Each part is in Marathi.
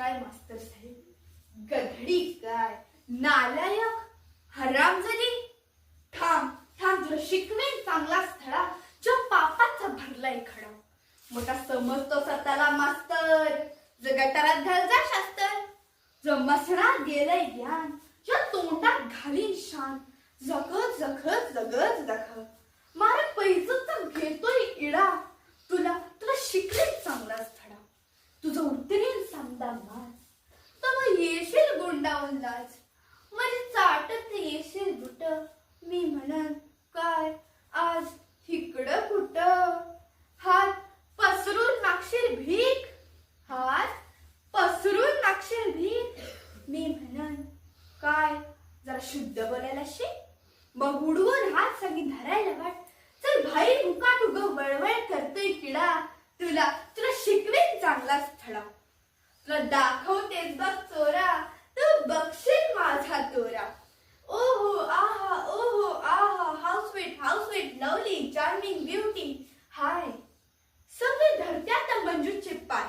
काय मास्तर साहेब, गधडी काय, नालायक, हरामजादी. थांब थांब, तुला शिकवेन चांगला स्थळा, जो पापाचा भरलाय खडा. मोठा समजतो स्वतःला मास्तर, जो गटारात घाल जा शास्त्र. जो मसणात गेलंय ज्ञान, जो तोंडात घालीन शान. जगत जगत जगत जग मारा पैजूचा घेतोय इडा. तुला तुला शिकवेन चांगला स्थळा, तुझं उतरेल सांगता माज. तर येशील गुंडावून लाज, माझी चाटत येशील बुट. मी म्हणन काय आज इकडं कुठं, हात पसरून मागशील भीक. हात पसरून मागशील भीक. मी म्हणन काय जरा शुद्ध बोलायला शिक. मग उडवून हात सगळी धरायला वाट. चल भाई मुकाट उग वळवळ करतोय किडा. तुला तुला शिकवेन चांगला स्थळा, तुला दाखवतेच बघ चोरा. तू बघशील माझा तोरा. ओहो आहा ओहो आहा, how sweet lovely charming beauty. हाय सगळे धरत्यात मंजूचे पाय.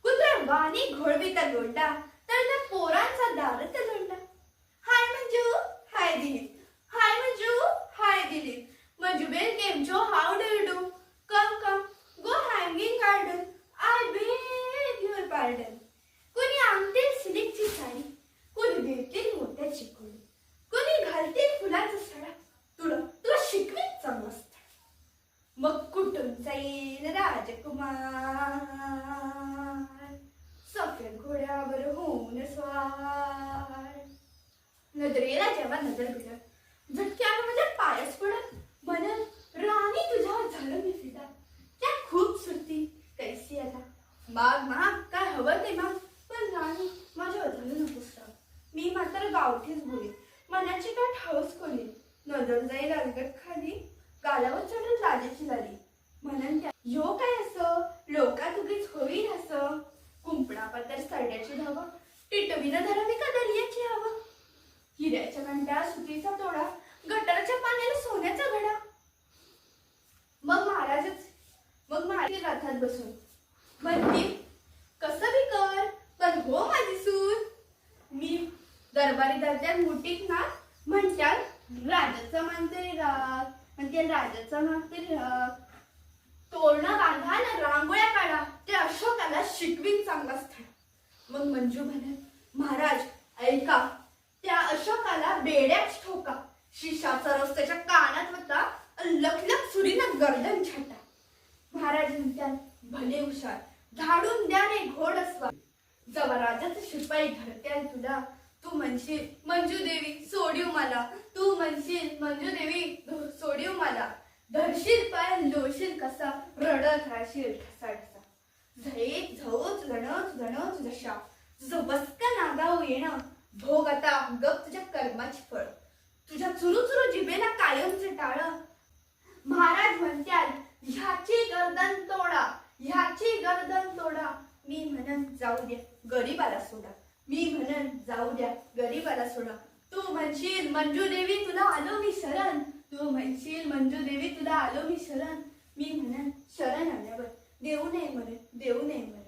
कुत्रा वाणी घोळवीता लोंडा, तर त्या पोरांचा दारत लोंडा. Hi Manju, hi Dilip. Hi Manju, hi Dilip. Manju बेल केम जो, how do you do. Come come go hanging garden, I beg your pardon. कोणी आणतील सिल्कची साडी, कोणी देतील मोत्याची कोडी, कोणी घालतील फुलाचा सडा. तुला तुला शिकवेन चांगला स्थळ, मग कुठून जाईल राजकुमार. सफेद घोड्यावर होऊन स्वार. नजरेला जेव्हा नजर भिडत, झटक्यानं माझ्या पायास पडत. म्हणन राणी तुझ्यावर झालं मी फिदा. क्या खूबसूरती कैसी अदा. माग माग काय हवं ते माग, पण राणी माझ्यावर झालं नकोस राग. मी मात्र गावठीच बोली, मनाची काय ठाऊस खोली. नजर जाईल अलगट खाली, गालावर चढून लाजेची झाली. म्हणन त्या यो काय असं, लोकात उगीच होईल असं. कुंपणा पत्तर सरड्याची धाव, टिटवीनं धरावी का दर्याची हवं. हिऱ्याच्या घंट्या सुतीचा तोडा, गटाराच्या पाण्याला सोन्याचा घडा. मग महाराज रथात बसून म्हणतील कसं बी कर, पण हो माझी सून. मी दरबारी दर्जात मुठीत ना म्हणत्याल राजाचा मानतरी राग, म्हणतील राजाचा मानतरी राग. तोरणं बांधा ना रांगोळ्या काढा, ते अशोकाला शिकवीन चांगला स्थळ. मग मंजू म्हणत महाराज ऐका, त्या अशोकाला बेड्याच ठोका. शिशाचा रस त्याच्या कानात होता, लखलख सुरीनं गर्दन छाटा. महाराज म्हणतात भले हुशार, धाडून द्या रे घोडस्वार. जवा राजाचे शिपाई धरत्याल तुला, तू म्हणशील मंजू देवी सोडीव मला. तू म्हणशील मंजू देवी सोडीव मला. धरशील पाय लोळशील कसा, रडत राहशील ठसा ठसा. झळीत झवच लणच लणच जशा, तुझं बसका नागाव येणं. भोग आता गप तुझ्या कर्माची फळ, तुझ्या चुरू चुरू जिभेला कायमचे टाळ. महाराज म्हणत्याल ह्याची गर्दन तोडा, ह्याची गर्दन तोडा. मी म्हणन जाऊ द्या गरीबाला सोडा. मी म्हणन जाऊ द्या गरीबाला सोडा. तू म्हणशील मंजू देवी तुला आलो मी शरण. तू म्हणशील मंजू देवी तुला आलो मी शरण. मी म्हणन शरण आल्यावर देऊ नये मरे, देऊ नये मरे.